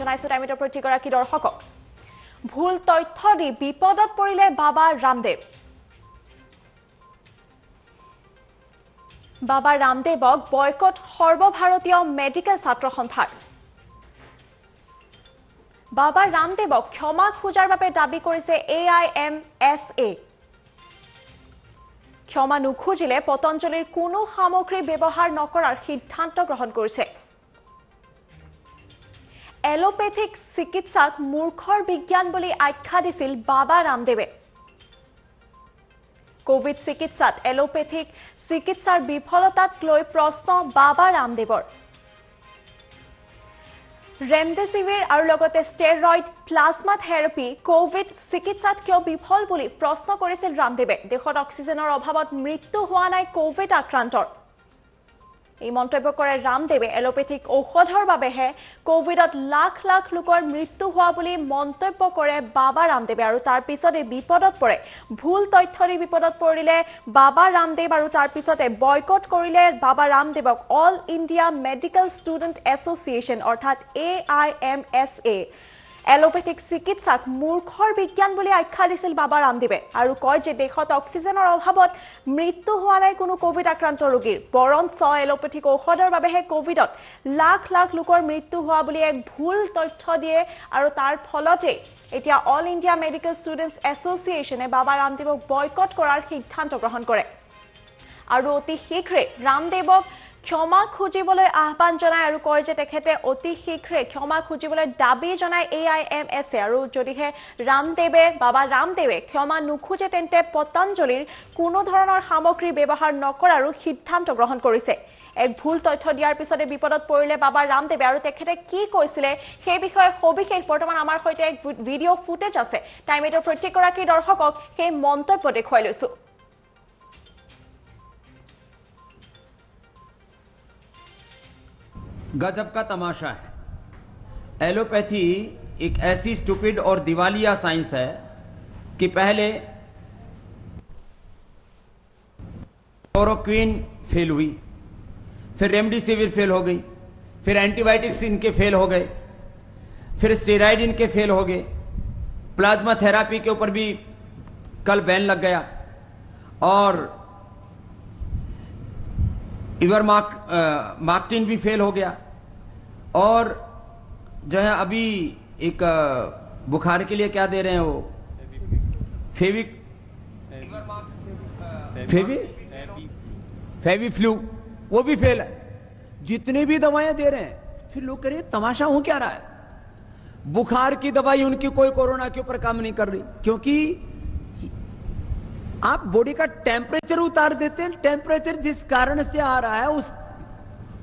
জনাইছো টাইমিটৰ প্ৰতিগৰাকী দৰ্শকক ভুল তথ্য দি বিপদত পৰিলে বাবা ৰামদেৱ বাবা ৰামদেৱক বয়কট সৰ্বভাৰতীয় মেডিকেল ছাত্ৰ সন্থাৰ বাবা ৰামদেৱক ক্ষমা খোজাৰ বাবে দাবী কৰিছে AIMSA ক্ষমা নুখুজিলে পতঞ্জলিৰ কোনো সামগ্ৰী ব্যৱহাৰ নকৰাৰ সিদ্ধান্ত গ্ৰহণ কৰিছে এলোপেথিক চিকিৎসাক মূৰ্খৰ বিজ্ঞান বুলি আখ্যা দিছিল বাবা ৰামদেৱে কোভিড চিকিৎসাত এলোপেথিক চিকিৎসাৰ বিফলতাক লৈ প্ৰশ্ন বাবা ৰামদেৱৰ ৰেমডেছিভিৰ আৰু লগতে ষ্টেৰইড প্লাজমা থেৰাপি কোভিড চিকিৎসাত কিয় বিফল বুলি প্ৰশ্ন কৰিছিল ৰামদেৱে দেশত অক্সিজেনৰ অভাৱত মৃত্যু হোৱা নাই কোভিড আক্ৰান্তৰ এই মন্তব্য কৰে ৰামদেৱে এলোপেথিক ঔষধৰ বাবেহে কোভিডত লাখ লাখ লোকৰ মৃত্যু হোৱা বুলি মন্তব্য কৰে বাবা ৰামদেৱে আৰু তাৰ পিছতে বিপদত পৰে ভুল তথ্য দি বিপদত পৰিলে বাবা ৰামদেৱ আৰু তাৰ পিছতে বয়কট কৰিলে বাবা ৰামদেৱক all India medical student association অৰ্থাৎ AIMSA এলোপেথিক চিকিৎসাক মূৰ্খৰ বিজ্ঞান বুলি আখ্যা দিছিল বাবা ৰামদেৱে আৰু কয় যে দেশত অক্সিজেনৰ অভাৱত মৃত্যু হোৱা নাই কোনো কোভিড আক্ৰান্ত ৰোগীৰ বৰঞ্চ এলোপেথিক ঔষধৰ বাবেহে কোভিডত লাখ লাখ লোকৰ মৃত্যু হোৱা বুলি এক ভুল তথ্য দিয়ে আৰু তাৰ ফলতে এতিয়া অল ইণ্ডিয়া মেডিকেল ষ্টুডেণ্টছ এছ'চিয়েশ্যনে বাবা ৰামদেৱক বয়কট কৰাৰ সিদ্ধান্ত গ্ৰহণ কৰে আৰু অতি শীঘ্ৰে ৰামদেৱক ক্ষমা খুজিবলৈ আহ্বান জনায় আৰু কয় যে তেখেতে অতি শীঘ্ৰে ক্ষমা খুজিবলৈ দাবী জনায় AIMSA আৰু যদিহে বাবা ৰামদেৱে ক্ষমা নুখুজে তেন্তে পতঞ্জলিৰ কোনো ধৰণৰ সামগ্ৰী ব্যৱহাৰ নকৰাৰো সিদ্ধান্ত গ্ৰহণ কৰিছে এক ভুল তথ্য দিয়াৰ পিছতে বিপদত পৰিলে বাবা ৰামদেৱে আৰু তেখেতে কি কৈছিলে সেই বিষয়ে সবিশেষ বৰ্তমান আমাৰ সৈতে এক ভিডিঅ' ফুটেজ আছে টাইমিটৰ প্ৰত্যেকগৰাকী দৰ্শকক সেই মন্তব্য দেখুৱাই লৈছো गजब का तमाशा है एलोपैथी एक ऐसी स्टूपिड और दिवालिया साइंस है कि पहले क्लोरोक्विन फेल हुई फिर रेमडेसिविर फेल हो गई फिर एंटीबायोटिक्स इनके फेल हो गए फिर स्टेरॉइड इनके फेल हो गए प्लाज्मा थेरापी के ऊपर भी कल बैन लग गया और इवरमाक्टिन भी फेल हो गया और जो है अभी एक बुखार के लिए क्या दे रहे हैं वो फेविफ्लू वो भी फेल है जितने भी दवाएं दे रहे हैं फिर लोग कह रहे हैं तमाशा हो क्या रहा है बुखार की दवाई उनकी कोई कोरोना के ऊपर काम नहीं कर रही क्योंकि आप बॉडी का टेम्परेचर उतार देते हैं टेम्परेचर जिस कारण से आ रहा है उस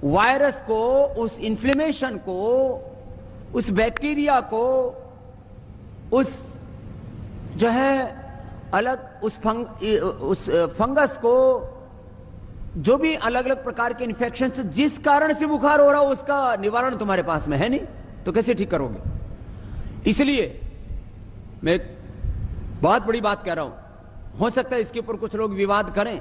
वायरस को उस इन्फ्लेमेशन को उस बैक्टीरिया को उस जो है अलग उस फंगस को जो भी अलग अलग प्रकार के इन्फेक्शन से जिस कारण से बुखार हो रहा हो उसका निवारण तुम्हारे पास में है नहीं तो कैसे ठीक करोगे इसलिए मैं बहुत बड़ी बात कह रहा हूं हो सकता है इसके ऊपर कुछ लोग विवाद करें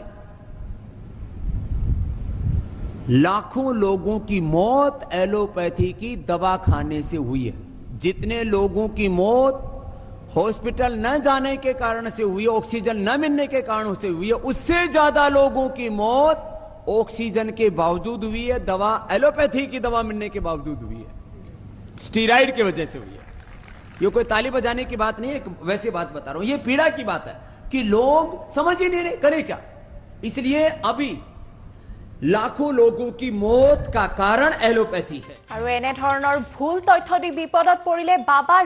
लाखों लोगों की मौत एलोपैथी की दवा खाने से हुई है जितने लोगों की मौत हॉस्पिटल न जाने के कारण से हुई है ऑक्सीजन न मिलने के कारण से हुई है उससे ज्यादा लोगों की मौत ऑक्सीजन के बावजूद हुई है दवा एलोपैथी की दवा मिलने के बावजूद हुई है स्टीरॉइड की वजह से हुई है ये कोई ताली बजाने की बात नहीं है वैसी बात बता रहा हूं ये पीड़ा की बात है कि लोग समझ ही नहीं रहे करे क्या इसलिए अभी लाखों लोगों की मौत का कारण एलोपैथी है আৰু এনে ধৰণৰ ভুল তথ্য দি বিপদত পৰিলে বাবা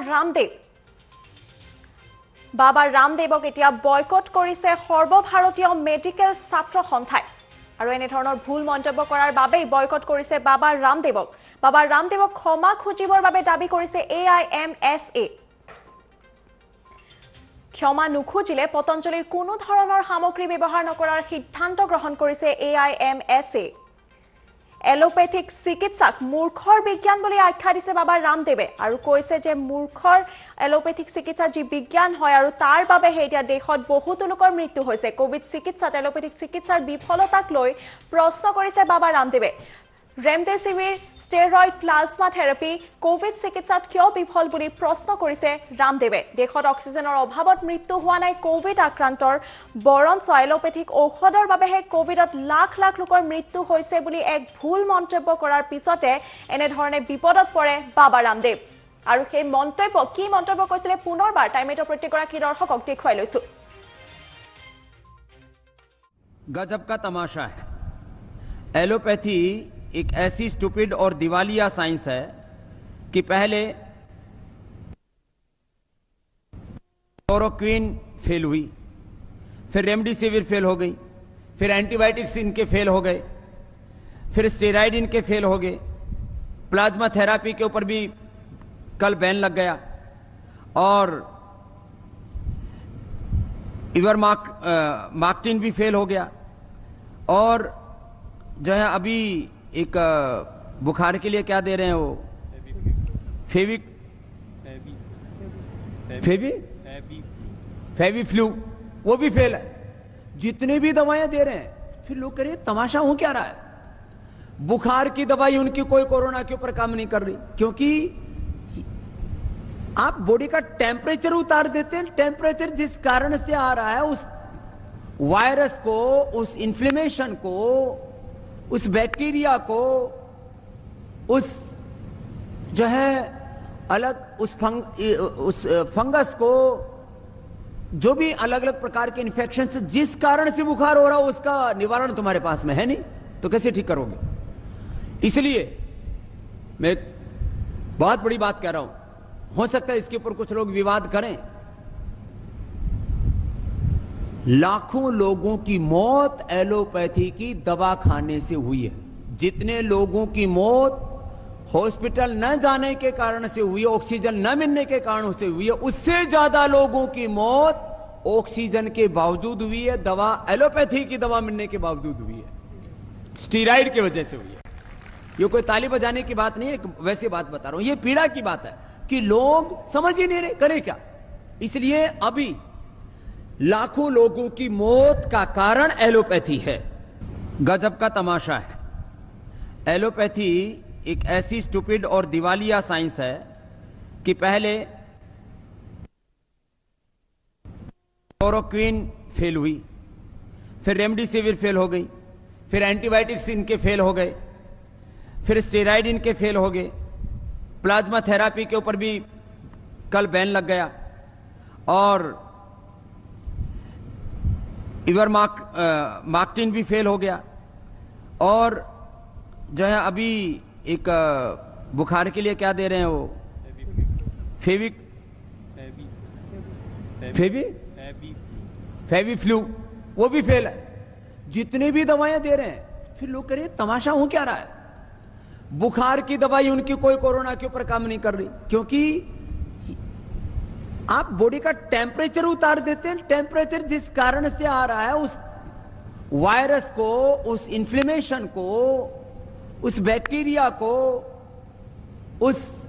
ৰামদেৱক এতিয়া বয়কট কৰিছে সৰ্বভাৰতীয় মেডিকেল ছাত্ৰ সন্থাই আৰু এনে ধৰণৰ ভুল মন্তব্য কৰাৰ বাবেই বয়কট কৰিছে বাবা ৰামদেৱক ক্ষমা খুজিবৰ বাবে দাবী কৰিছে AIMSA ক্ষমা নুখুজিলে পতঞ্জলিৰ কোনো ধৰণৰ সামগ্ৰী ব্যৱহাৰ নকৰাৰ সিদ্ধান্ত গ্ৰহণ কৰিছে AIMSA এলোপেথিক চিকিৎসাক মূৰ্খৰ বিজ্ঞান বুলি আখ্যা দিছে বাবা ৰামদেৱে আৰু কৈছে যে মূৰ্খৰ এলোপেথিক চিকিৎসা যি বিজ্ঞান হয় আৰু তাৰ বাবে এতিয়া দেশত বহুতো লোকৰ মৃত্যু হৈছে কোভিড চিকিৎসাত এলোপেথিক চিকিৎসাৰ বিফলতাক লৈ প্ৰশ্ন কৰিছে বাবা ৰামদেৱে remdesivir steroid plasma therapy Covid চিকিৎসাত কিয় বিফল বুলি প্ৰশ্ন কৰিছে ৰামদেৱে। দেশত অক্সিজেনৰ অভাৱত মৃত্যু হোৱা নাই কোভিড আক্ৰান্তৰ, বৰঞ্চ এলোপেথিক ঔষধৰ বাবেহে কোভিডত লাখ লাখ লোকৰ মৃত্যু হৈছে বুলি এক ভুল মন্তব্য কৰাৰ পিছতে এনেধৰণে বিপদত পৰে বাবা ৰামদেৱ। আৰু সেই মন্তব্য কি মন্তব্য কৰিছিলে পুনৰবাৰ টাইমেটৰ প্ৰতিগৰাকী দৰ্শকক দেখুৱাই লৈছো। गजब का तमाशा है। एलोपैथी एक ऐसी स्टूपिड और दिवालिया साइंस है कि पहले क्लोरोक्विन फेल हुई, फिर रेमडेसिविर फेल हो गई, फिर एंटीबायोटिक्स इनके फेल हो गए, फिर स्टेरॉइड इनके फेल हो गए, प्लाज्मा थेरापी के ऊपर भी कल बैन लग गया, और इवरमाक्टिन भी फेल हो गया, और जो है अभी एक बुखार के लिए क्या दे रहे हैं वो फेवी फ्लू, वो भी फेल है। जितने भी दवाएं दे रहे हैं, फिर लोग कह रहे हैं तमाशा हो क्या रहा है। बुखार की दवाई उनकी कोई कोरोना के ऊपर काम नहीं कर रही, क्योंकि आप बॉडी का टेम्परेचर उतार देते हैं। टेम्परेचर जिस कारण से आ रहा है, उस वायरस को, उस इन्फ्लेमेशन को, उस बैक्टीरिया को, उस जो है अलग उस फंगस को, जो भी अलग अलग प्रकार के इन्फेक्शन से जिस कारण से बुखार हो रहा हो, उसका निवारण तुम्हारे पास में है नहीं, तो कैसे ठीक करोगे। इसलिए मैं बहुत बड़ी बात कह रहा हूं, हो सकता है इसके ऊपर कुछ लोग विवाद करें। लाखों लोगों की मौत एलोपैथी की दवा खाने से हुई है। जितने लोगों की मौत हॉस्पिटल न जाने के कारण से हुई है, ऑक्सीजन न मिलने के कारण से हुई है, उससे ज्यादा लोगों की मौत ऑक्सीजन के बावजूद हुई है, दवा एलोपैथी की दवा मिलने के बावजूद हुई है, स्टीरॉइड की वजह से हुई है। ये कोई ताली बजाने की बात नहीं है, वैसी बात बता रहा हूं। ये पीड़ा की बात है कि लोग समझ ही नहीं रहे करें क्या। इसलिए अभी लाखों लोगों की मौत का कारण एलोपैथी है। गजब का तमाशा है। एलोपैथी एक ऐसी स्टूपिड और दिवालिया साइंस है कि पहले क्लोरोक्विन फेल हुई, फिर रेमडेसिविर फेल हो गई, फिर एंटीबायोटिक्स इनके फेल हो गए, फिर स्टेरॉइड इनके फेल हो गए, प्लाज्मा थेरापी के ऊपर भी कल बैन लग गया, और इवरमाक्टिन भी फेल हो गया, और जो है अभी एक बुखार के लिए क्या दे रहे हैं वो फेवी फ्लू, वो भी फेल है। जितने भी दवाएं दे रहे हैं, फिर लोग कह रहे हैं तमाशा हो क्या रहा है। बुखार की दवाई उनकी कोई कोरोना के ऊपर काम नहीं कर रही, क्योंकि आप बॉडी का टेम्परेचर उतार देते हैं। टेम्परेचर जिस कारण से आ रहा है, उस वायरस को, उस इन्फ्लेमेशन को, उस बैक्टीरिया को, उस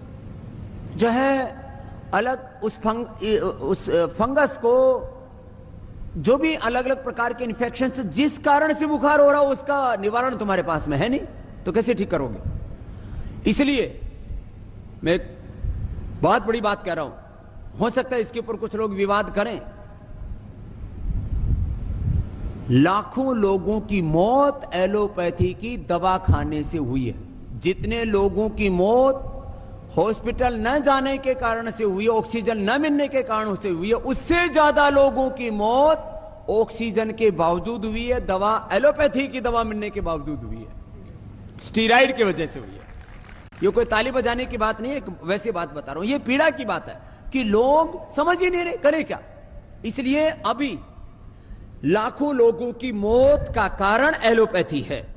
जो है अलग उस फंगस को, जो भी अलग अलग प्रकार के इन्फेक्शन से जिस कारण से बुखार हो रहा हो, उसका निवारण तुम्हारे पास में है नहीं, तो कैसे ठीक करोगे। इसलिए मैं बहुत बड़ी बात कह रहा हूं, हो सकता है इसके ऊपर कुछ लोग विवाद करें। लाखों लोगों की मौत एलोपैथी की दवा खाने से हुई है। जितने लोगों की मौत हॉस्पिटल न जाने के कारण से हुई है, ऑक्सीजन न मिलने के कारण से हुई है, उससे ज्यादा लोगों की मौत ऑक्सीजन के बावजूद हुई है, दवा एलोपैथी की दवा मिलने के बावजूद हुई है, स्टीरॉइड की वजह से हुई है। ये कोई ताली बजाने की बात नहीं है, वैसी बात बता रहा हूं। ये पीड़ा की बात है कि लोग समझ ही नहीं रहे करें क्या। इसलिए अभी लाखों लोगों की मौत का कारण एलोपैथी है।